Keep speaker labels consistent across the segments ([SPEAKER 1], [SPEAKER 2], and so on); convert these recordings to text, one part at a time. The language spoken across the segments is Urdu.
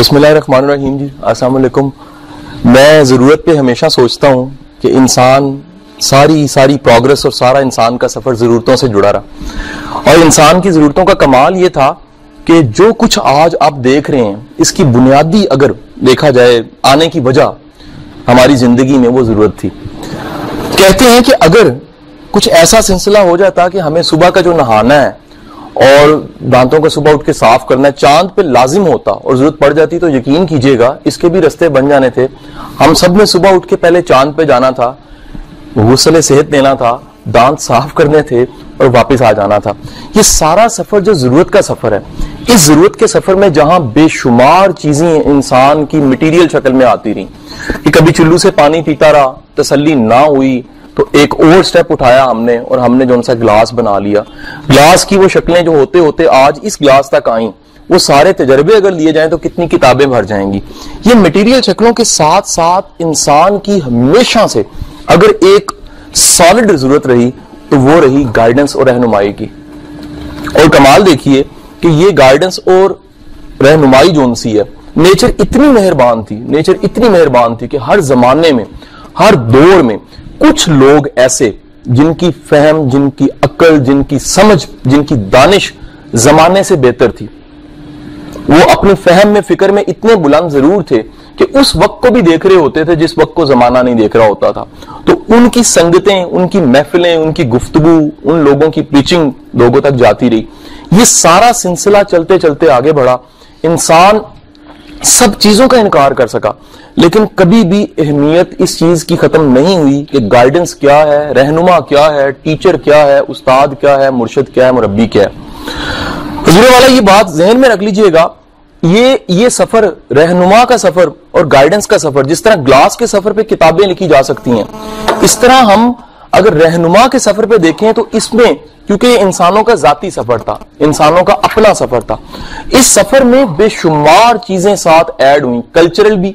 [SPEAKER 1] بسم اللہ الرحمن الرحیم جی، السلام علیکم۔ میں ضرورت پہ ہمیشہ سوچتا ہوں کہ انسان ساری پروگرس اور سارا انسان کا سفر ضرورتوں سے جڑا رہا، اور انسان کی ضرورتوں کا کمال یہ تھا کہ جو کچھ آج آپ دیکھ رہے ہیں اس کی بنیادی اگر دیکھا جائے آنے کی وجہ ہماری زندگی میں وہ ضرورت تھی۔ کہتے ہیں کہ اگر کچھ ایسا سلسلہ ہو جاتا کہ ہمیں صبح کا جو نہانا ہے اور دانتوں کو صبح اٹھ کے صاف کرنا ہے چاند پہ لازم ہوتا اور ضرورت پڑ جاتی تو یقین کیجئے گا اس کے بھی رستے بن جانے تھے۔ ہم سب نے صبح اٹھ کے پہلے چاند پہ جانا تھا، غسل صحت لینا تھا، دانت صاف کرنے تھے اور واپس آ جانا تھا۔ یہ سارا سفر جو ضرورت کا سفر ہے، اس ضرورت کے سفر میں جہاں بے شمار چیزیں انسان کی مٹیریل شکل میں آتی رہی کہ کبھی چلو سے پانی پیتا رہا، تسلی نہ ہوئی تو ایک اور سٹیپ اٹھایا ہم نے اور ہم نے جو ان سا گلاس بنا لیا۔ گلاس کی وہ شکلیں جو ہوتے ہوتے آج اس گلاس تک آئیں، وہ سارے تجربے اگر لیے جائیں تو کتنی کتابیں بھر جائیں گی۔ یہ مٹیریل شکلوں کے ساتھ ساتھ انسان کی ہمیشہ سے اگر ایک سالڈ ضرورت رہی تو وہ رہی گائیڈنس اور رہنمائی کی۔ اور کمال دیکھیے کہ یہ گائیڈنس اور رہنمائی جو ان سی ہے، نیچر اتنی مہربان تھی کہ ہر زمانے میں، ہر دور میں کچھ لوگ ایسے جن کی فہم، جن کی عقل، جن کی سمجھ، جن کی دانش زمانے سے بہتر تھی، وہ اپنی فہم میں، فکر میں اتنے بلند ضرور تھے کہ اس وقت کو بھی دیکھ رہے ہوتے تھے جس وقت کو زمانہ نہیں دیکھ رہا ہوتا تھا۔ تو ان کی سنگتیں، ان کی محفلیں، ان کی گفتگو، ان لوگوں کی پریچنگ لوگوں تک جاتی رہی۔ یہ سارا سلسلہ چلتے چلتے آگے بڑھا۔ انسان سب چیزوں کا انکار کر سکا لیکن کبھی بھی اہمیت اس چیز کی ختم نہیں ہوئی کہ گائیڈنس کیا ہے، رہنما کیا ہے، ٹیچر کیا ہے، استاد کیا ہے، مرشد کیا ہے، مربی کیا ہے۔ حضور والا یہ بات ذہن میں رکھ لیجئے گا، یہ سفر، رہنما کا سفر اور گائیڈنس کا سفر، جس طرح گلاس کے سفر پہ کتابیں لکھی جا سکتی ہیں، اس طرح ہم اگر رہنما کے سفر پہ دیکھیں تو اس میں، کیونکہ یہ انسانوں کا ذاتی سفر تھا، انسانوں کا اپنا سفر تھا، اس سفر میں بے شمار چیزیں ساتھ ایڈ ہوئیں، کلچرل بھی،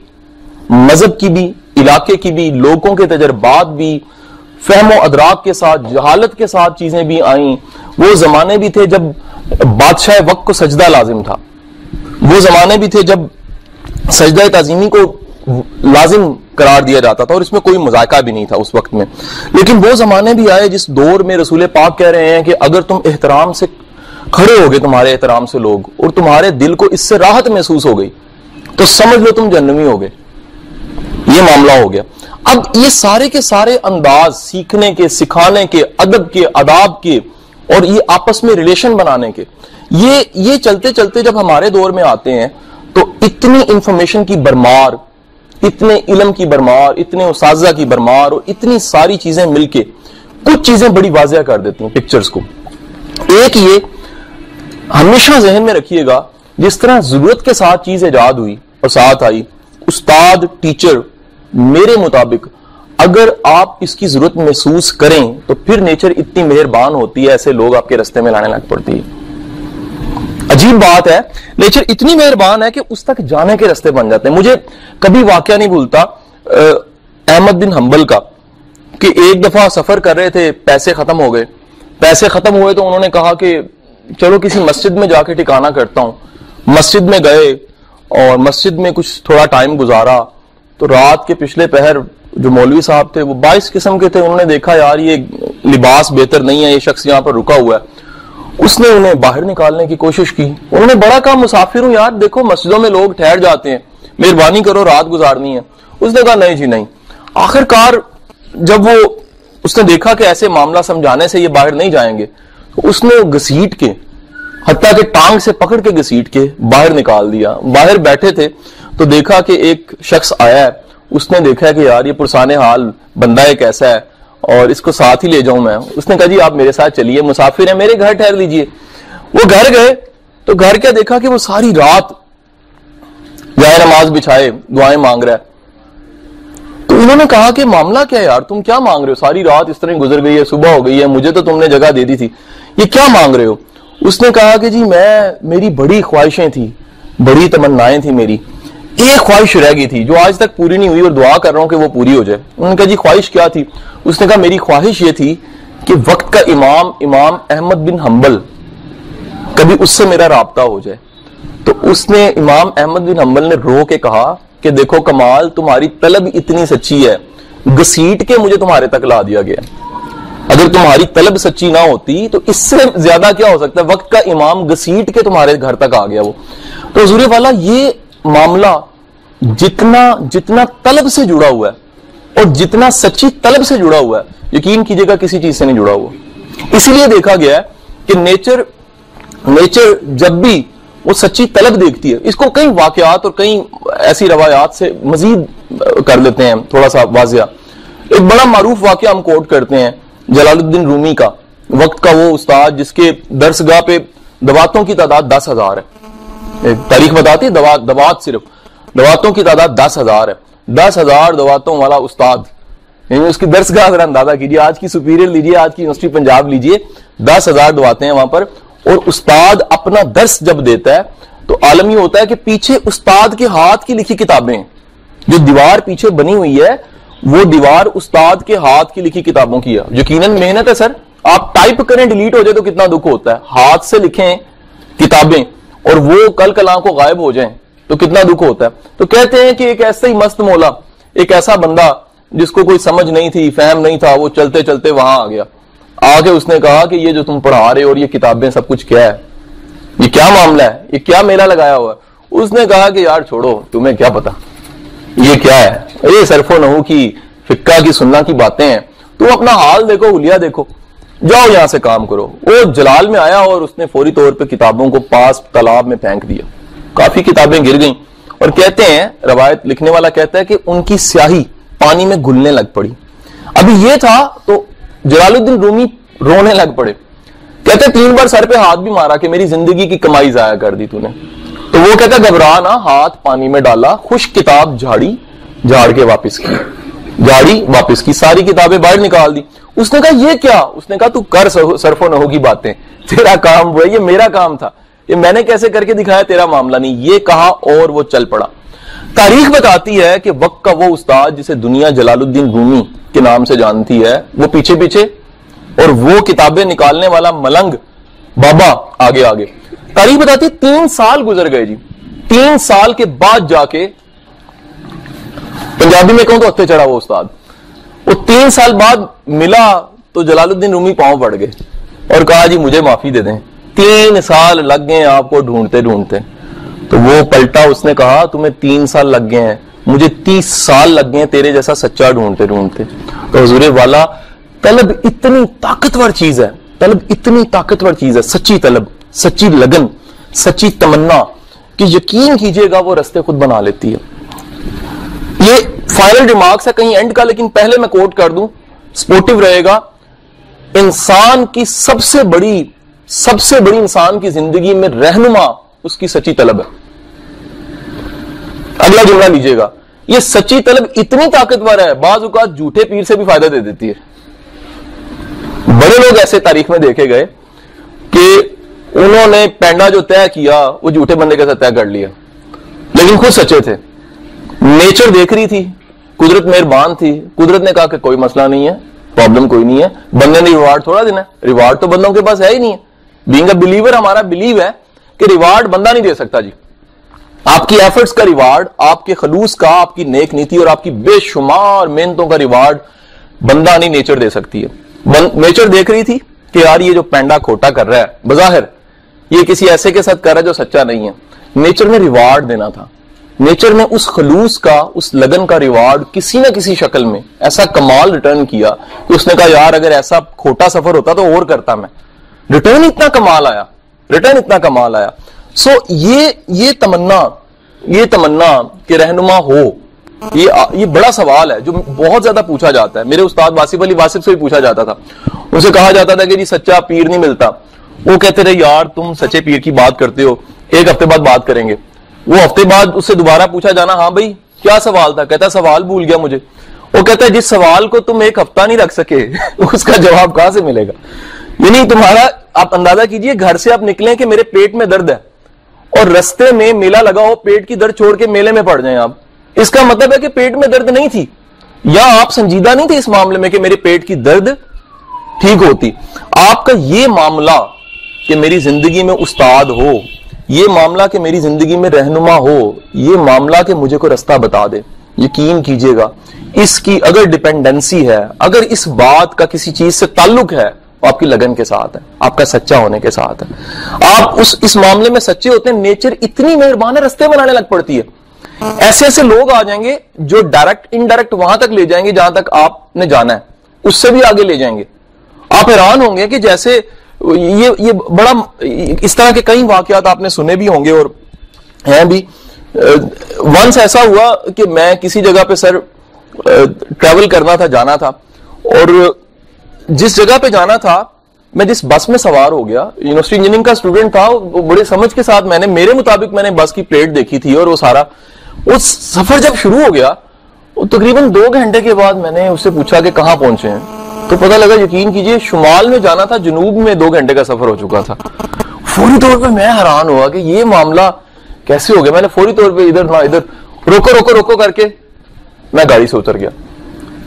[SPEAKER 1] مذہب کی بھی، علاقے کی بھی، لوگوں کے تجربات بھی، فہم و ادراک کے ساتھ، جہالت کے ساتھ چیزیں بھی آئیں۔ وہ زمانے بھی تھے جب بادشاہ وقت کو سجدہ لازم تھا، وہ زمانے بھی تھے جب سجدہ تعظیمی کو لازم قرار دیا جاتا تھا اور اس میں کوئی مذائقہ بھی نہیں تھا اس وقت میں۔ لیکن وہ زمانے بھی آئے جس دور میں رسول پاک کہہ رہے ہیں کہ اگر تم احترام سے کھڑے ہوگے، تمہارے احترام سے لوگ، اور تمہارے دل کو اس سے راحت محسوس ہو گئی تو سمجھ لو تم جہنمی ہوگے۔ یہ معاملہ ہو گیا۔ اب یہ سارے کے سارے انداز سیکھنے کے، سکھانے کے، ادب کے، آداب کے اور یہ آپس میں ریلیشن بنانے کے، یہ چلتے چلتے جب ہمارے دور میں آتے ہیں تو اتنی انفارمیشن کی برمار، اتنے علم کی برمار، اتنے اساتذہ کی برمار اور اتنی ساری چیزیں مل کے کچھ چیزیں بڑی واضح کر دیتی ہیں پکچرز کو۔ ایک یہ ہمیشہ ذہن میں رکھیے گا، جس طرح ضرورت کے ساتھ چیز ایجاد ہوئی اور ساتھ آئی، استاد، ٹیچر، میرے مطابق اگر آپ اس کی ضرورت محسوس کریں تو پھر نیچر اتنی مہربان ہوتی ہے، ایسے لوگ آپ کے رستے میں لانے لگ پڑتی ہے۔ عجیب بات ہے، نیچر اتنی مہربان ہے کہ اس تک جانے کے رستے بن جاتے ہیں۔ مجھے کبھی واقعہ نہیں بھولتا احمد بن حنبل کا، کہ ایک دفعہ سفر کر رہے تھے، پیسے ختم ہو گئے، تو انہوں نے کہا کہ چلو کسی مسجد میں جا کے ٹھکانہ کرتا ہوں۔ مسجد میں گئے اور مسجد میں کچھ تھوڑا ٹائم گزارا تو رات کے پچھلے پہر جو مولوی صاحب تھے وہ 22 قسم کے تھے، انہوں نے دیکھا یار یہ لباس بہتر نہیں ہے، یہ شخص یہاں پر رکا ہوا ہے۔ اس نے انہیں باہر نکالنے کی کوشش کی، انہوں نے بڑا کہا مسافر ہوں یار، دیکھو مسجدوں میں لوگ ٹھہر جاتے ہیں، مہربانی کرو رات گزارنی ہے۔ اس نے کہا نہیں جی نہیں۔ آخر کار جب اس نے دیکھا کہ ایسے معاملہ سمجھانے سے یہ باہر نہیں جائیں گے تو اس نے گھسیٹ کے، حتیٰ کہ ٹانگ سے پکڑ کے گھسیٹ کے باہر نکال دیا۔ باہر بیٹھے تھے تو دیکھا کہ ایک شخص آیا ہے، اس نے دیکھا کہ یار یہ پرسان حال بندہ ایک ایسا ہے اور اس کو ساتھ ہی لے جاؤں میں۔ اس نے کہا جی آپ میرے ساتھ چلیے، مسافر ہیں، میرے گھر ٹھہر لیجئے۔ وہ گھر گئے تو گھر کیا دیکھا کہ وہ ساری رات جائے نماز بچھائے دعائیں مانگ رہا ہے۔ تو انہوں نے کہا کہ معاملہ کیا ہے یار، تم کیا مانگ رہے ہو؟ ساری رات اس طرح گزر گئی ہے، صبح ہو گئی ہے، مجھے تو تم نے جگہ دے دی تھی، یہ کیا مانگ رہے ہو؟ اس نے کہا کہ جی میری بڑی خواہشیں تھیں، بڑی تمنائیں تھیں، میری ایک خواہش رہ گئی تھی جو آج تک پوری نہیں ہوئی اور دعا کر رہا ہوں کہ وہ پوری ہو جائے۔ انہوں نے کہا جی خواہش کیا تھی؟ اس نے کہا میری خواہش یہ تھی کہ وقت کا امام احمد بن حنبل، کبھی اس سے میرا رابطہ ہو جائے، تو اس نے امام احمد بن حنبل نے رو کے کہا کہ دیکھو کمال، تمہاری طلب اتنی سچی ہے، گھسیٹ کے مجھے تمہارے تک لا دیا گیا۔ اگر تمہاری طلب سچی نہ ہوتی تو اس سے زیادہ کیا ہو سکتا ہے، وقت کا امام گھسیٹ کے تمہارے گھر تک آ گیا وہ۔ تو حضور والا یہ معاملہ جتنا طلب سے جڑا ہوا ہے اور جتنا سچی طلب سے جڑا ہوا ہے، یقین کیجئے گا کسی چیز سے نہیں جڑا ہوا۔ اسی لیے دیکھا گیا ہے کہ نیچر جب بھی وہ سچی طلب دیکھتی ہے، اس کو کئی واقعات اور کئی ایسی روایات سے مزید کر لیتے ہیں تھوڑا سا واضح۔ ایک بڑا معروف واقعہ ہم کوٹ کرتے ہیں جلال الدین رومی کا، وقت کا وہ استاد جس کے درسگاہ پہ دواتوں کی تعداد 10,000 ہے۔ تاریخ بتاتی ہے صرف دواتوں کی تعداد 10,000 ہے۔ 10,000 دواتوں والا استاد، یعنی اس کی درسگاہ اگر اندازہ کیجیے، آج کی سپیریئر لیجیے، آج کی یونیورسٹی پنجاب لیجیے، 10,000 دواتیں ہیں وہاں پر، اور استاد اپنا درس جب دیتا ہے تو عالم یہ ہوتا ہے کہ پیچھے استاد کے ہاتھ کی لکھی کتابیں، جو دیوار پیچھے بنی ہوئی ہے وہ دیوار استاد کے ہاتھ کی لکھی کتابوں کی ہے۔ یقیناً محنت ہے سر، آپ ٹائپ کریں ڈیلیٹ ہو جائے تو کتنا دکھ ہوتا ہے، ہاتھ سے لکھیں کتابیں اور وہ کل کلاں کو غائب ہو جائیں تو کتنا دکھ ہوتا ہے۔ تو کہتے ہیں کہ ایک ایسا ہی مست مولا، ایک ایسا بندہ جس کو کوئی سمجھ نہیں تھی، فہم نہیں تھا، وہ چلتے چلتے وہاں آ گیا، آگے اس نے کہا کہ یہ جو تم پڑھا رہے ہو اور یہ کتابیں سب کچھ کیا ہے، یہ کیا معاملہ ہے، یہ کیا میلہ لگایا ہوا ہے؟ اس نے کہا کہ یار چھوڑو، تمہیں کیا پتا یہ کیا ہے، یہ صرف و نحو کی فقہ کی سننا کی باتیں ہیں، تم اپنا حال دیکھو، حلیہ دیکھو، جاؤ یہاں سے کام کرو۔ وہ جلال میں آیا اور اس نے فوری طور پہ کتابوں کو پاس تالاب میں پھینک دیا، کافی کتابیں گر گئیں، اور کہتے ہیں روایت لکھنے والا کہتا ہے کہ ان کی سیاہی پانی میں گھلنے لگ پڑی۔ ابھی یہ تھا تو جلال الدین رومی رونے لگ پڑے، کہتے 3 بار سر پہ ہاتھ بھی مارا کہ میری زندگی کی کمائی ضائع کر دی تو نے۔ تو وہ کہتا گھبرا نہ، ہاتھ پانی میں ڈالا، خشک کتاب جھاڑ کے واپس کی، ساری کتابیں باہر نکال دی۔ اس نے کہا یہ کیا؟ اس نے کہا تو کر صرف و نحو کی باتیں، تیرا کام وہ ہے، یہ میرا کام تھا، یہ میں نے کیسے کر کے دکھایا، تیرا معاملہ نہیں، یہ کہا اور وہ چل پڑا۔ تاریخ بتاتی ہے کہ وقت کا وہ استاد جسے دنیا جلال الدین رومی کے نام سے جانتی ہے، وہ پیچھے اور وہ کتابیں نکالنے والا ملنگ بابا آگے۔ تاریخ بتاتی ہے 3 سال گزر گئے جی، 3 سال کے بعد جا کے، پنجابی میں کہوں تو ہتھے چڑھا وہ استاد، وہ 3 سال بعد ملا تو جلال الدین رومی پاؤں پڑ گئے اور کہا جی مجھے معافی دے دیں، 3 سال لگ گئے آپ کو ڈھونڈتے۔ تو وہ پلٹا، اس نے کہا تمہیں 3 سال لگ گئے ہیں، مجھے 30 سال لگ گئے ہیں تیرے جیسا سچا ڈھونڈتے۔ تو حضور والا طلب اتنی طاقتور چیز ہے، سچی طلب، سچی لگن، سچی تمنا، کہ یقین کیجئے گا وہ رستے خود بنا لیتی ہے۔ یہ فائنل ریمارکس ہے کہیں اینڈ کا، لیکن پہلے میں کوٹ کر دوں، سپورٹیو رہے گا۔ انسان کی سب سے بڑی انسان کی زندگی میں رہنما اس کی سچی طلب ہے۔ اگلا جملہ لیجئے گا، یہ سچی طلب اتنی طاقتور ہے، بعض اوقات جھوٹے پیر سے بھی فائدہ دے دیتی ہے۔ بڑے لوگ ایسے تاریخ میں دیکھے گئے کہ انہوں نے پینڈا جو طے کیا وہ جھوٹے بندے کے ساتھ طے کر لیا، لیکن خود سچے تھے۔ نیچر دیکھ رہی تھی، قدرت مہربان تھی، قدرت نے کہا کہ کوئی مسئلہ نہیں ہے، پرابلم کوئی نہیں ہے، بندے نے ریوارڈ تھوڑا دینا ہے، ریوارڈ تو بندوں کے پاس ہے ہی نہیں ہے۔ بینگ اے بلیور ہمارا بلیو ہے کہ ریوارڈ بندہ نہیں دے سکتا جی، آپ کی ایفرٹس کا ریوارڈ، آپ کے خلوص کا، آپ کی نیک نیتی اور آپ کی بے شمار محنتوں کا ریوارڈ بندہ نہیں، نیچر دے سکتی ہے۔ نیچر دیکھ رہی تھی کہ یار یہ جو پینڈا کھوٹا کر رہا ہے، بظاہر یہ کسی ایسے کے ساتھ کر رہا ہے جو سچا نہیں ہے، نیچر نے ریوارڈ دینا تھا۔ نیچر نے اس خلوص کا، اس لگن کا ریوارڈ کسی نہ کسی شکل میں ایسا کمال ریٹرن کیا کہ اس نے کہا یار اگر ایسا کھوٹا سفر ہوتا تو اور کرتا میں، ریٹرن اتنا کمال آیا۔ سو یہ تمنا کہ رہنما ہو، یہ بڑا سوال ہے جو بہت زیادہ پوچھا جاتا ہے۔ میرے استاد واصف علی واصف سے بھی پوچھا جاتا تھا، اسے کہا جاتا تھا کہ جی سچا پیر نہیں ملتا، وہ کہتے رہے یار تم سچے پیر کی بات کرتے ہو، 1 ہفتے بعد بات کریں گے۔ وہ ہفتے بعد اس سے دوبارہ پوچھا جانا، ہاں بھائی کیا سوال تھا؟ کہتا سوال بھول گیا مجھے۔ وہ کہتا ہے جس سوال کو تم 1 ہفتہ نہیں رکھ سکے اس کا جواب کہاں سے ملے گا؟ یعنی تمہارا، آپ اندازہ کیجئے، گھر سے آپ نکلیں کہ میرے پیٹ میں درد ہے اور رستے میں میلہ لگا ہو، پیٹ کی درد چھوڑ کے میلے میں پڑ جائیں آپ، اس کا مطلب ہے کہ پیٹ میں درد نہیں تھی، یا آپ سنجیدہ نہیں تھے اس معاملے میں کہ میرے پیٹ کی درد ٹھیک ہوتی۔ آپ کا یہ معاملہ کہ میری زندگی میں استاد ہو، یہ معاملہ کہ میری زندگی میں رہنما ہو، یہ معاملہ کہ مجھے کوئی رستہ بتا دے، یقین کیجئے گا اس کی اگر ڈیپینڈنسی ہے، اگر اس بات کا کسی چیز سے تعلق ہے، وہ آپ کی لگن کے ساتھ ہے، آپ کا سچا ہونے کے ساتھ ہے، آپ اس معاملے میں سچے ہوتے ہیں، نیچر اتنی مہربان ہے رستے بنانے لگ پڑتی ہے۔ ایسے ایسے لوگ آ جائیں گے جو ڈائریکٹ انڈائریکٹ وہاں تک لے جائیں گے جہاں تک آپ نے جانا ہے، اس سے بھی آگے لے جائیں گے۔ آپ حیران ہوں گے کہ جیسے یہ بڑا اس طرح کے کئی واقعات آپ نے سنے بھی ہوں گے اور ہیں بھی۔ ونس ایسا ہوا کہ میں کسی جگہ پہ سر ٹریول کرنا تھا، جانا تھا، اور جس جگہ پہ جانا تھا میں جس بس میں سوار ہو گیا، یونیورسٹی انجینئرنگ کا اسٹوڈنٹ تھا، بڑے سمجھ کے ساتھ میرے مطابق میں نے بس کی پلیٹ دیکھی تھی، اور وہ سارا اس سفر جب شروع ہو گیا تقریباً 2 گھنٹے کے بعد میں نے اس سے پوچھا کہ کہاں پہنچے ہیں، تو پتہ لگا یقین کیجئے شمال میں جانا تھا، جنوب میں 2 گھنٹے کا سفر ہو چکا تھا۔ فوری طور پہ میں حیران ہوا کہ یہ معاملہ کیسے ہو گیا۔ میں نے فوری طور پہ ادھر نہ ادھر روکو کر کے میں گاڑی سے اتر گیا۔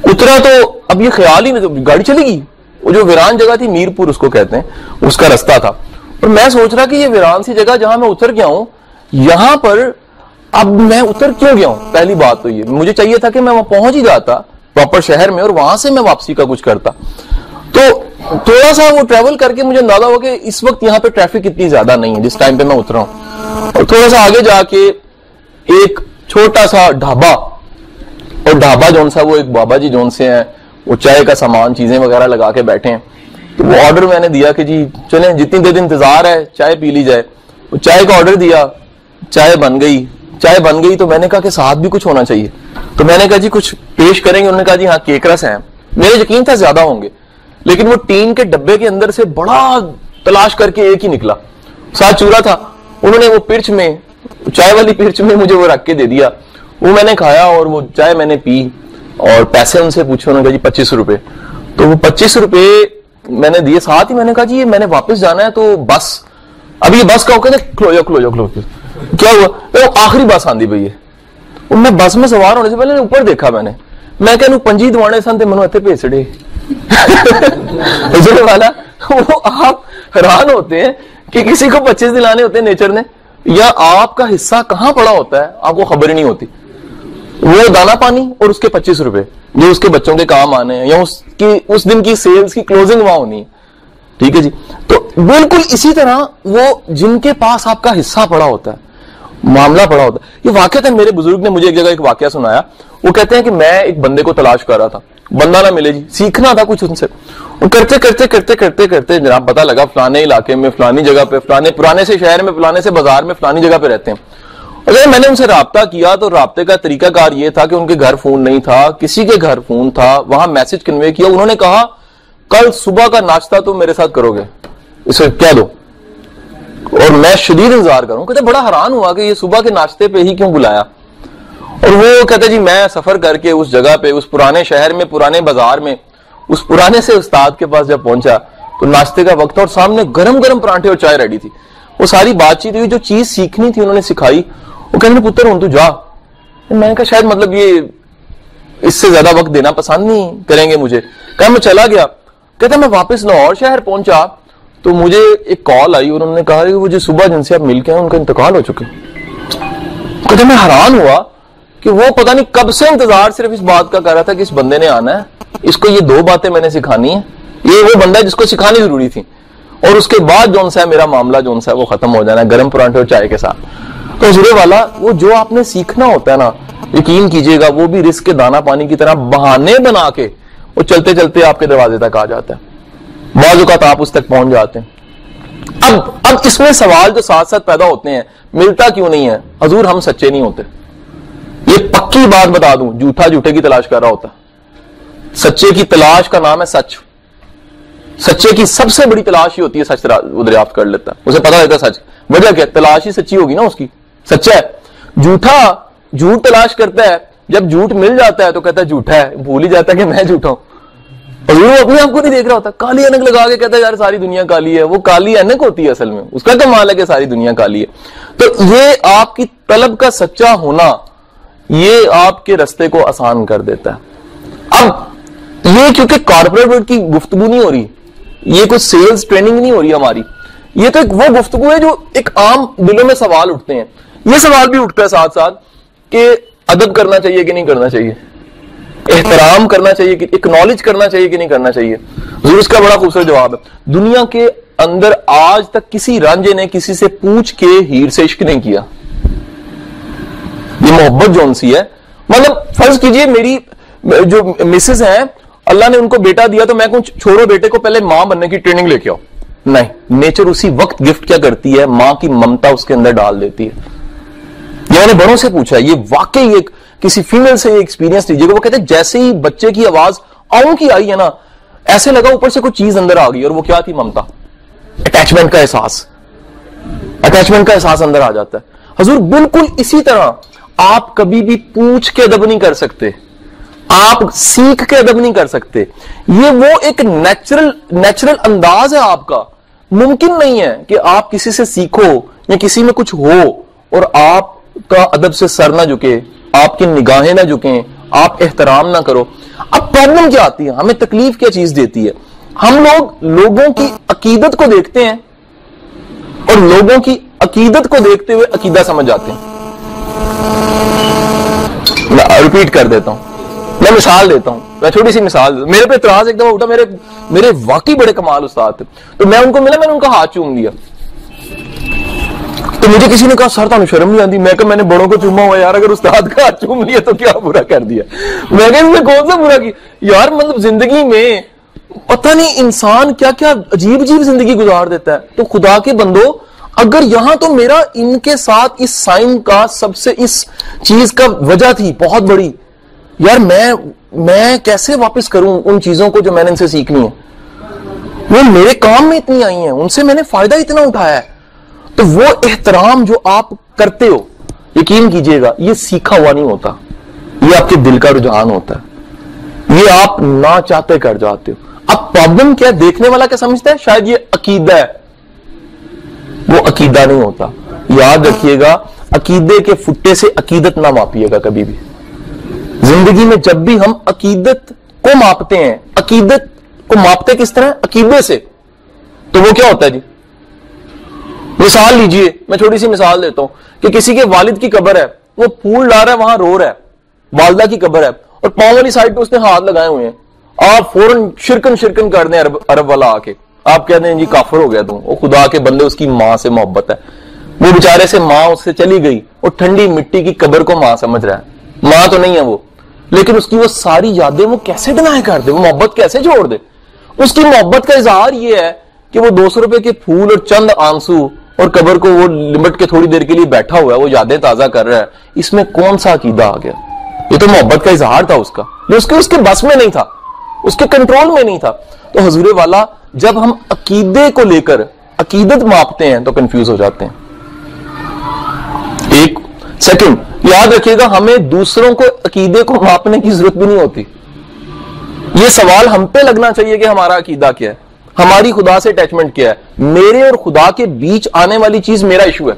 [SPEAKER 1] اترا تو اب یہ خیال ہی نہیں، گاڑی چلے گی، وہ جو ویران جگہ تھی میرپور اس کو کہتے ہیں، اس کا رستہ تھا، اور میں سوچ رہا کہ یہ ویران سی جگہ جہاں میں اتر گیا ہوں، یہاں پر اب میں اتر کیوں گیا ہوں؟ پہلی بات تو یہ مجھے چاہیے تھا کہ میں وہاں پہنچ ہی جاتا پراپر شہر میں، اور وہاں سے میں واپسی کا کچھ کرتا۔ تو تھوڑا سا وہ ٹریول کر کے مجھے اندازہ ہوا کہ اس وقت یہاں پہ ٹریفک اتنی زیادہ نہیں ہے جس ٹائم پہ میں اترا ہوں، اور تھوڑا سا آگے جا کے ایک چھوٹا سا ڈھابا، اور ڈھابا جون سا وہ ایک بابا جی جون سے ہیں، وہ چائے کا سامان چیزیں وغیرہ لگا کے بیٹھے ہیں، تو وہ آرڈر میں نے دیا کہ جی چلیں جتنی دیر انتظار ہے چائے پی لی جائے۔ وہ چائے کا آرڈر دیا، چائے بن گئی تو میں نے کہا کہ ساتھ بھی کچھ ہونا چاہیے، تو میں نے کہا جی کچھ پیش کریں گے؟ انہوں نے کہا جی ہاں کیک رس ہیں۔ میرے یقین تھا زیادہ ہوں گے، لیکن وہ ٹین کے ڈبے کے اندر سے بڑا تلاش کر کے ایک ہی نکلا، ساتھ چورا تھا۔ انہوں نے وہ پرچ میں، چائے والی پرچ میں مجھے وہ رکھ کے دے دیا، وہ میں نے کھایا اور وہ چائے میں نے پی، اور پیسے ان سے پوچھے، انہوں نے کہا جی 25 روپے، تو وہ 25 روپے میں نے دیے، ساتھ ہی میں نے کہا جی یہ میں نے واپس جانا ہے تو بس اب یہ بس کا ہو کھلو کیا ہوا؟ آخری بس آندھی پئی ہے۔ میں بس میں سوار ہونے سے پہلے اوپر دیکھا، میں کہ پنجی دوانے سن تے منو اتنے بھیج چڑے والا۔ وہ آپ حیران ہوتے ہیں کہ کسی کو 25 دلانے ہوتے ہیں نیچر نے، یا آپ کا حصہ کہاں پڑا ہوتا ہے آپ کو خبر ہی نہیں ہوتی۔ وہ دانا پانی اور اس کے 25 روپے جو اس کے بچوں کے کام آنے ہیں، یا اس دن کی سیلز کی کلوزنگ وہاں ہونی ہے، ٹھیک ہے جی۔ تو بالکل اسی طرح وہ جن کے پاس آپ کا حصہ پڑا ہوتا ہے، معاملہ پڑا ہوتا ہے۔ یہ واقعہ تھا، میرے بزرگ نے مجھے ایک جگہ ایک واقعہ سنایا، وہ کہتے ہیں کہ میں ایک بندے کو تلاش کر رہا تھا، بندہ نہ ملے جی، سیکھنا تھا کچھ ان سے، کرتے جناب پتہ لگا فلانے علاقے میں، فلانی جگہ پہ، فلانے پرانے سے شہر میں، فلانے سے بازار میں، فلانی جگہ پہ رہتے ہیں۔ اگر میں نے ان سے رابطہ کیا تو رابطے کا طریقہ کار یہ تھا کہ ان کے گھر فون نہیں تھا، کسی کے گھر فون تھا، وہاں میسج کنوے کیا، انہوں نے کہا کل صبح کا ناشتہ تو میرے ساتھ کرو گے، اسے کہہ دو اور میں شدید انتظار کروں۔ کہتے بڑا حیران ہوا کہ یہ صبح کے ناشتے پہ ہی کیوں بلایا، اور وہ کہتے جی میں سفر کر کے اس جگہ پہ، اس پرانے شہر میں، پرانے بازار میں، اس پرانے سے استاد کے پاس جب پہنچا تو ناشتے کا وقت تھا، اور سامنے گرم گرم پراٹھے اور چائے ریڈی تھی۔ وہ ساری بات چیت ہوئی، جو چیز سیکھنی تھی انہوں نے سکھائی۔ وہ کہنے پتر ہوں تو جا، میں نے کہا شاید مطلب یہ اس سے زیادہ وقت دینا پسند نہیں کریں گے مجھے، کہا میں چلا گیا۔ کہتا میں واپس لاہور شہر پہنچا تو مجھے ایک کال آئی، اور انہوں نے کہا کہ وہ جو صبح جن سے آپ مل کے ہیں ان کا انتقال ہو چکے۔ کہتا میں حیران ہوا کہ وہ پتہ نہیں کب سے انتظار صرف اس بات کا کر رہا تھا کہ اس بندے نے آنا ہے، اس کو یہ 2 باتیں میں نے سکھانی ہیں، یہ وہ بندہ ہے جس کو سکھانی ضروری تھی، اور اس کے بعد جون سا ہے میرا معاملہ جون سا ہے وہ ختم ہو جانا ہے گرم پراٹھے اور چائے کے ساتھ۔ تو حضور والا وہ جو آپ نے سیکھنا ہوتا ہے نا، یقین کیجئے گا وہ بھی رزق کے دانا پانی کی طرح بہانے بنا کے وہ چلتے چلتے آپ کے دروازے تک آ جاتا ہے، بعض اوقات آپ اس تک پہنچ جاتے ہیں۔ اب اس میں سوال جو ساتھ ساتھ پیدا ہوتے ہیں، ملتا کیوں نہیں ہے؟ حضور ہم سچے نہیں ہوتے، یہ پکی بات بتا دوں، جھوٹا جھوٹے کی تلاش کر رہا ہوتا، سچے کی تلاش کا نام ہے سچ۔ سچے کی سب سے بڑی تلاش ہی ہوتی ہے سچ دریافت کر لیتا ہے، اسے پتا رہتا ہے سچ، وجہ کیا؟ تلاش ہی سچی ہوگی نا اس کی، سچا ہے۔ جھوٹا جھوٹ تلاش کرتا ہے، جب جھوٹ مل جاتا ہے تو کہتا ہے جھوٹا ہے، بھول ہی جاتا ہے کہ میں جھوٹا ہوں، اور وہ اپنے آپ کو نہیں دیکھ رہا ہوتا، کالی اینک لگا کے کہتا ہے یار ساری دنیا کالی ہے، وہ کالی اینک ہوتی ہے اصل میں، اس کا کمال ہے کہ ساری دنیا کالی ہے۔ تو یہ آپ کی طلب کا سچا ہونا یہ آپ کے رستے کو آسان کر دیتا ہے۔ اب یہ کیونکہ کارپوریٹ ورلڈ کی گفتگو نہیں ہو رہی، یہ کوئی سیلز ٹریننگ نہیں ہو رہی ہماری، یہ تو ایک وہ گفتگو ہے جو ایک عام دلوں میں سوال اٹھتے ہیں. یہ سوال بھی اٹھتا ہے ساتھ ساتھ کہ ادب کرنا چاہیے کہ نہیں کرنا چاہیے, احترام کرنا چاہیے کہ اکنالج کرنا چاہیے کہ نہیں کرنا چاہیے. ضرور اس کا بڑا خوبصورت جواب ہے. دنیا کے اندر آج تک کسی رانجے نے کسی سے پوچھ کے ہیر سے عشق نہیں کیا. یہ محبت جون سی ہے, مطلب فرض کیجئے میری جو مسز ہیں, اللہ نے ان کو بیٹا دیا تو میں کچھ چھوڑو بیٹے کو پہلے ماں بننے کی ٹریننگ لے کے آؤ. نہیں, نیچر اسی وقت گفٹ کیا کرتی ہے, ماں کی ممتا اس کے اندر ڈال دیتی ہے. یہ میں نے بڑوں سے پوچھا, یہ واقعی ایک کسی فیمیل سے ایکسپیرینس لیجیے گا, وہ کہتے ہیں جیسے ہی بچے کی آواز آؤں کی آئی ہے نا, ایسے لگا اوپر سے کوئی چیز اندر آ گئی, اور وہ کیا تھی؟ ممتا, اٹیچمنٹ کا احساس, اٹیچمنٹ کا احساس اندر آ جاتا ہے. حضور بالکل اسی طرح آپ کبھی بھی پوچھ کے ادب نہیں کر سکتے, آپ سیکھ کے ادب نہیں کر سکتے. یہ وہ ایک نیچرل انداز ہے آپ کا. ممکن نہیں ہے کہ آپ کسی سے سیکھو یا کسی میں کچھ ہو اور آپ کا ادب سے سر نہ جھکے, آپ کی نگاہیں نہ جھکیں, آپ احترام نہ کرو. اب پرابلم کیا آتی ہے, ہمیں تکلیف کیا چیز دیتی ہے؟ ہم لوگ لوگوں کی عقیدت کو دیکھتے ہیں اور لوگوں کی عقیدت کو دیکھتے ہوئے عقیدہ سمجھ جاتے ہیں. میں ریپیٹ کر دیتا ہوں, میں مثال دیتا ہوں, میں چھوٹی سی مثال دیتا ہوں. میرے پہ اعتراض ایک دم اٹھا, میرے واقعی بڑے کمال استاد تھے, تو میں ان کو ملا, میں نے ان کا ہاتھ چوم لیا. تو مجھے کسی نے کہا سر تمہیں شرم نہیں آتی؟ میں کہا میں نے بڑوں کو چوما ہوا یار, اگر استاد کا ہاتھ چوم لیا تو کیا برا کر دیا؟ میں کہا اس میں کون سا برا کیا یار, مطلب زندگی میں پتہ نہیں انسان کیا کیا عجیب عجیب زندگی گزار دیتا ہے. تو خدا کے بندو, اگر یہاں تو میرا ان کے ساتھ اس سائن کا سب سے اس چیز کا وجہ تھی بہت بڑی, یار میں کیسے واپس کروں ان چیزوں کو جو میں نے ان سے سیکھنی ہے؟ وہ میرے کام میں اتنی آئی ہیں, ان سے میں نے فائدہ اتنا اٹھایا ہے. تو وہ احترام جو آپ کرتے ہو, یقین کیجئے گا یہ سیکھا ہوا نہیں ہوتا, یہ آپ کے دل کا رجحان ہوتا ہے, یہ آپ نہ چاہتے کر جاتے ہو. اب پرابلم کیا, دیکھنے والا کیا سمجھتا ہے شاید یہ عقیدہ ہے, وہ عقیدہ نہیں ہوتا. یاد رکھیے گا, عقیدے کے فٹے سے عقیدت نہ ماپیے گا کبھی بھی. زندگی میں جب بھی ہم عقیدت کو ماپتے ہیں, عقیدت کو ماپتے کس طرح؟ عقیدے سے. تو وہ کیا ہوتا ہے جی؟ مثال لیجئے, میں چھوٹی سی مثال دیتا ہوں کہ کسی کے والد کی قبر ہے, وہ پھول لا رہا ہے, وہاں رو رہا ہے, والدہ کی قبر ہے, اور پاؤں والی سائڈ پہ اس نے ہاتھ لگائے ہوئے ہیں. آپ فوراً شرکن کر دیں عرب والا آ کے, آپ کہتے ہیں جی کافر ہو گیا تم. وہ خدا کے بندے, اس کی ماں سے محبت ہے, وہ بیچارے سے ماں اس سے چلی گئی, اور ٹھنڈی مٹی کی قبر کو ماں سمجھ رہا ہے. ماں تو نہیں ہے وہ, لیکن اس کی وہ ساری یادیں وہ کیسے ڈینائی کر دے, وہ محبت کیسے چھوڑ دے؟ اس کی محبت کا اظہار یہ ہے کہ وہ 200 روپے کے پھول اور چند آنسو اور قبر کو وہ لمٹ کے تھوڑی دیر کے لیے بیٹھا ہوا ہے, وہ یادیں تازہ کر رہا ہے. اس میں کون سا عقیدہ آ گیا؟ یہ تو محبت کا اظہار تھا اس کا, جو اس کے بس میں نہیں تھا, اس کے کنٹرول میں نہیں تھا. تو حضور والا, جب ہم عقیدے کو لے کر عقیدت ماپتے ہیں تو کنفیوز ہو جاتے ہیں. ایک سیکنڈ یاد رکھیے گا, ہمیں دوسروں کو عقیدے کو ماپنے کی ضرورت بھی نہیں ہوتی. یہ سوال ہم پہ لگنا چاہیے کہ ہمارا عقیدہ کیا ہے, ہماری خدا سے اٹیچمنٹ کیا ہے. میرے اور خدا کے بیچ آنے والی چیز میرا ایشو ہے,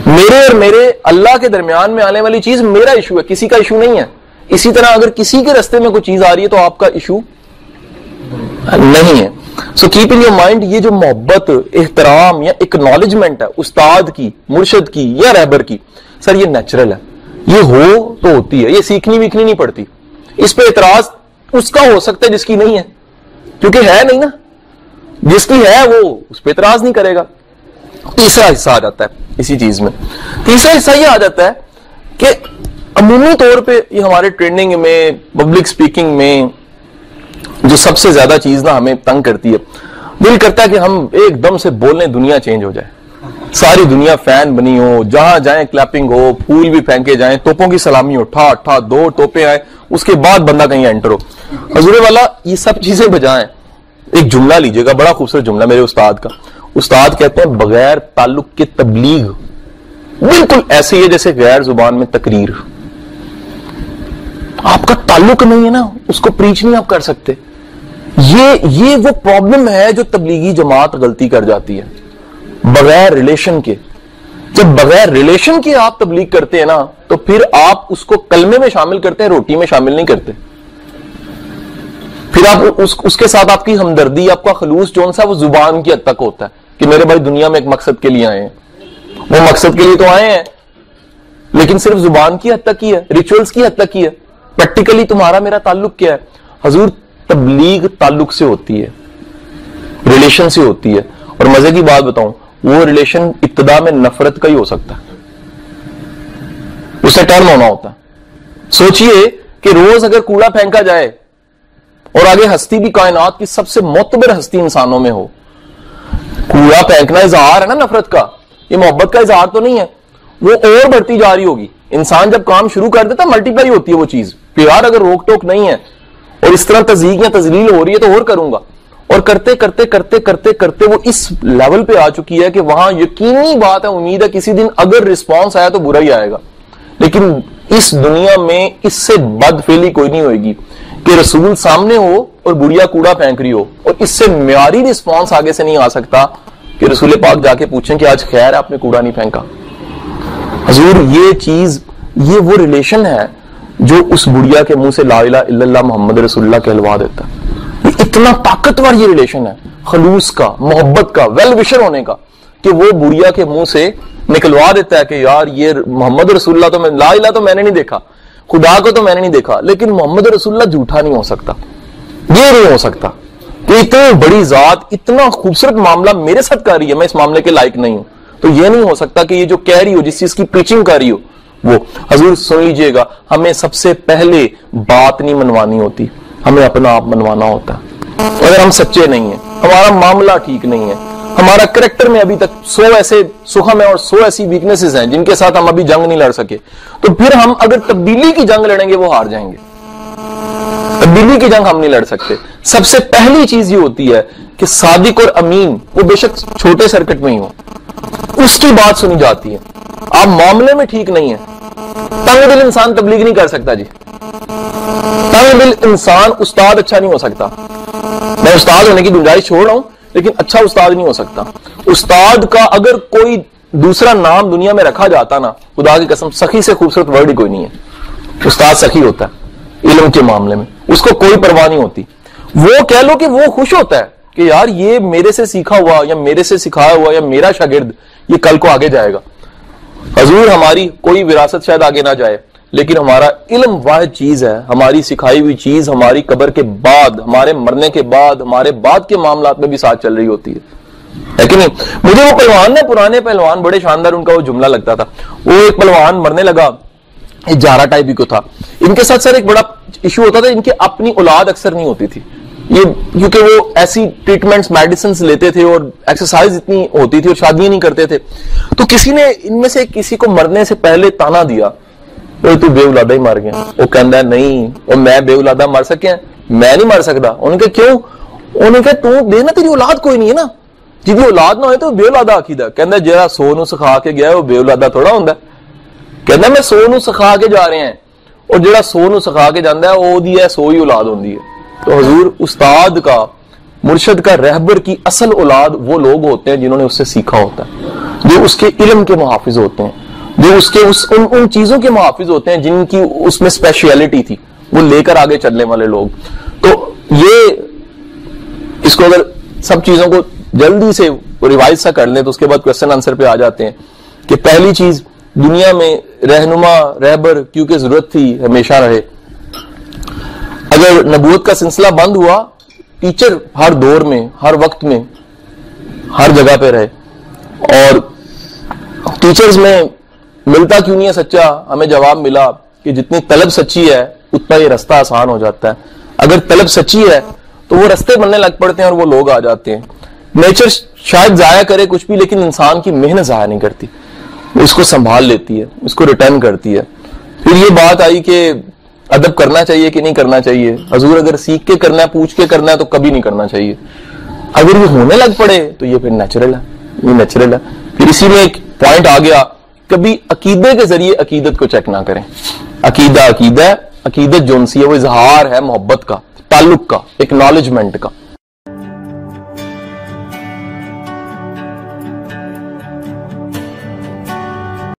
[SPEAKER 1] میرے اور میرے اللہ کے درمیان میں آنے والی چیز میرا ایشو ہے, کسی کا ایشو نہیں ہے. اسی طرح اگر کسی کے رستے میں کوئی چیز آ رہی ہے تو آپ کا ایشو نہیں ہے. So keep in your mind, یہ جو محبت, احترام یا اکنالجمنٹ ہے استاد کی, مرشد کی یا رہبر کی, سر یہ نیچرل ہے, یہ ہو تو ہوتی ہے, یہ سیکھنی ویکھنی نہیں پڑتی. اس پہ اعتراض اس کا ہو سکتا ہے جس کی نہیں ہے, کیونکہ ہے نہیں نا, جس کی ہے وہ اس پہ اعتراض نہیں کرے گا. تیسرا حصہ آ جاتا ہے اسی چیز میں, تیسرا حصہ یہ آ جاتا ہے کہ عمومی طور پہ یہ ہمارے ٹریننگ میں, پبلک سپیکنگ میں جو سب سے زیادہ چیز نا ہمیں تنگ کرتی ہے, دل کرتا ہے کہ ہم ایک دم سے بولنے دنیا چینج ہو جائے, ساری دنیا فین بنی ہو, جہاں جائیں کلیپنگ ہو, پھول بھی پھینکے جائیں, توپوں کی سلامی ہو, ٹھا ٹھا 2 ٹوپے آئے, اس کے بعد بندہ کہیں انٹر ہو. حضور والا یہ سب چیزیں بجائیں, ایک جملہ لیجئے گا, بڑا خوبصورت جملہ میرے استاد کا. استاد کہتے ہیں بغیر تعلق کے تبلیغ بالکل ایسے ہی ہے جیسے غیر زبان میں تقریر. آپ کا تعلق نہیں ہے نا, اس کو پریچ نہیں آپ کر سکتے. یہ وہ پرابلم ہے جو تبلیغی جماعت غلطی کر جاتی ہے, بغیر ریلیشن کے. جب بغیر ریلیشن کے آپ تبلیغ کرتے ہیں نا, تو پھر آپ اس کو کلمے میں شامل کرتے ہیں, روٹی میں شامل نہیں کرتے. پھر آپ اس کے ساتھ آپ کی ہمدردی, آپ کا خلوص جو سا وہ زبان کی حد تک ہوتا ہے, کہ میرے بھائی دنیا میں ایک مقصد کے لیے آئے ہیں. وہ مقصد کے لیے تو آئے ہیں لیکن صرف زبان کی حد تک ہی ہے, ریچولز کی حد تک ہی ہے. پریکٹیکلی تمہارا میرا تعلق کیا ہے؟ حضور تبلیغ تعلق سے ہوتی ہے, ریلیشن سے ہوتی ہے. اور مزے کی بات بتاؤں, وہ ریلیشن ابتدا میں نفرت کا ہی ہو سکتا ہے, اسے ٹرن ہونا ہوتا ہے. سوچئے کہ روز اگر کوڑا پھینکا جائے اور آگے ہستی بھی کائنات کی سب سے معتبر ہستی انسانوں میں ہو, کوڑا پھینکنا اظہار ہے نا نفرت کا, یہ محبت کا اظہار تو نہیں ہے. وہ اور بڑھتی جا رہی ہوگی. انسان جب کام شروع کر دیتا ملٹی پلائی ہوتی ہے وہ چیز کہ یار اگر روک ٹوک نہیں ہے اور اس طرح تزیق یا تذلیل ہو رہی ہے تو اور کروں گا. اور کرتے کرتے کرتے کرتے کرتے وہ اس لیول پہ آ چکی ہے کہ وہاں یقینی بات ہے, امید ہے کسی دن اگر رسپانس آیا تو برا ہی آئے گا. لیکن اس دنیا میں اس سے بد فعلی کوئی نہیں ہوئے گی کہ رسول سامنے ہو اور بڑھیا کوڑا پھینک رہی ہو, اور اس سے معیاری رسپانس آگے سے نہیں آ سکتا کہ رسول پاک جا کے پوچھیں کہ آج خیر ہے آپ نے کوڑا نہیں پھینکا. حضور یہ چیز, یہ وہ ریلیشن ہے جو اس بڑھیا کے منہ سے لا الہ الا اللہ محمد رسول اللہ کہلوا دیتا ہے. اتنا طاقتور یہ ریلیشن ہے خلوص کا, محبت کا, ویل وشر ہونے کا, کہ وہ بڑھیا کے منہ سے نکلوا دیتا ہے کہ یار یہ محمد رسول اللہ تو میں, لا الہ تو میں نے نہیں دیکھا, خدا کو تو میں نے نہیں دیکھا, لیکن محمد رسول اللہ جھوٹا نہیں ہو سکتا. یہ نہیں ہو سکتا کہ اتنی بڑی ذات اتنا خوبصورت معاملہ میرے ساتھ کر رہی ہے, میں اس معاملے کے لائق نہیں ہوں. تو یہ نہیں ہو سکتا کہ یہ جو کہہ رہی ہو, جس چیز کی پریچنگ کر رہی ہو وہ. حضور سن لیجئے گا, ہمیں سب سے پہلے بات نہیں منوانی ہوتی, ہمیں اپنا آپ منوانا ہوتا ہے. اگر ہم سچے نہیں ہیں, ہمارا معاملہ ٹھیک نہیں ہے, ہمارا کریکٹر میں ابھی تک 100 ایسے سخم ہیں اور 100 ایسی ویکنیسز ہیں جن کے ساتھ ہم ابھی جنگ نہیں لڑ سکے, تو پھر ہم اگر تبدیلی کی جنگ لڑیں گے وہ ہار جائیں گے. تبدیلی کی جنگ ہم نہیں لڑ سکتے. سب سے پہلی چیز یہ ہوتی ہے کہ صادق اور امین, وہ بے شک چھوٹے سرکٹ میں ہی ہو, اس کی بات سنی جاتی ہے. آپ معاملے میں ٹھیک نہیں ہیں, تنگ دل انسان تبلیغ نہیں کر سکتا جی. تنگ دل انسان استاد اچھا نہیں ہو سکتا. میں استاد ہونے کی گنجائش چھوڑ رہا ہوں, لیکن اچھا استاد نہیں ہو سکتا. استاد کا اگر کوئی دوسرا نام دنیا میں رکھا جاتا نا, خدا کی قسم سخی سے خوبصورت ورڈ ہی کوئی نہیں ہے. استاد سخی ہوتا ہے علم کے معاملے میں, اس کو کوئی پرواہ نہیں ہوتی. وہ کہہ لو کہ وہ خوش ہوتا ہے کہ یار یہ میرے سے سیکھا ہوا یا میرے سے سکھایا ہوا یا میرا شاگرد یہ کل کو آگے جائے گا. حضور ہماری کوئی وراثت شاید آگے نہ جائے, لیکن ہمارا علم واحد چیز ہے, ہماری سکھائی ہوئی چیز ہماری قبر کے بعد, ہمارے مرنے کے بعد, ہمارے بعد کے معاملات میں بھی ساتھ چل رہی ہوتی ہے کہ نہیں. مجھے وہ پہلوان نا, پرانے پہلوان بڑے شاندار ان کا وہ جملہ لگتا تھا. وہ ایک پہلوان مرنے لگا, ایک جارا ٹائپ ہی کو تھا. ان کے ساتھ سر ایک بڑا ایشو ہوتا تھا, ان کی اپنی اولاد اکثر نہیں ہوتی تھی. یہ کیونکہ وہ ایسی ٹریٹمنٹس میڈیسنز لیتے تھے اور ایکسرسائز اتنی ہوتی تھی اور شادیاں نہیں کرتے تھے. تو کسی نے ان میں سے کسی کو مرنے سے پہلے تانا دیا, تو بے اولادہ ہی مر گیا. وہ کہتا ہے نہیں, اور میں بے اولادہ مر سکے, میں نہیں مر سکتا. انہوں نے کہا کیوں؟ انہوں نے کہا تو دینا, تیری اولاد کوئی نہیں ہے نا, جی اولاد نہ ہوئے تو بے اولادہ عقیدہ. کہتا ہے جہاں 100 نو سکھا کے گیا وہ بے اولادہ تھوڑا ہوتا ہے. کہتا ہے میں 100 نو سکھا کے جا رہے ہیں, اور جہاں 100 نو سکھا کے جانا ہے وہ دی ہے 100 ہی اولاد ہوتی ہے. تو حضور استاد کا, مرشد کا, رہبر کی اصل اولاد وہ لوگ ہوتے ہیں جنہوں نے اس سے سیکھا ہوتا ہے, جو اس کے علم کے محافظ ہوتے ہیں, جو اس کے ان چیزوں کے محافظ ہوتے ہیں جن کی اس میں اسپیشلٹی تھی, وہ لے کر آگے چلنے والے لوگ. تو یہ اس کو اگر سب چیزوں کو جلدی سے ریوائز سا کر لیں تو اس کے بعد کوسچن آنسر پہ آ جاتے ہیں کہ پہلی چیز دنیا میں رہنما, رہبر کیونکہ ضرورت تھی ہمیشہ رہے. اگر نبوت کا سلسلہ بند ہوا, ٹیچر ہر دور میں, ہر وقت میں, ہر جگہ پہ رہے. اور ٹیچرز میں ملتا کیوں نہیں ہے سچا, ہمیں جواب ملا کہ جتنی طلب سچی ہے اتنا یہ رستہ آسان ہو جاتا ہے. اگر طلب سچی ہے تو وہ رستے بننے لگ پڑتے ہیں اور وہ لوگ آ جاتے ہیں. نیچر شاید ضائع کرے کچھ بھی, لیکن انسان کی محنت ضائع نہیں کرتی, اس کو سنبھال لیتی ہے, اس کو ریٹرن کرتی ہے. پھر یہ بات آئی کہ ادب کرنا چاہیے کہ نہیں کرنا چاہیے. حضور اگر سیکھ کے کرنا ہے, پوچھ کے کرنا ہے تو کبھی نہیں کرنا چاہیے. اگر یہ ہونے لگ پڑے تو یہ پھر نیچرل ہے, یہ نیچرل ہے. پھر اسی میں ایک پوائنٹ آ گیا, کبھی عقیدے کے ذریعے عقیدت کو چیک نہ کریں. عقیدہ عقیدہ ہے, عقیدت جو انسی ہے وہ اظہار ہے محبت کا, تعلق کا, ایکنالجمنٹ کا.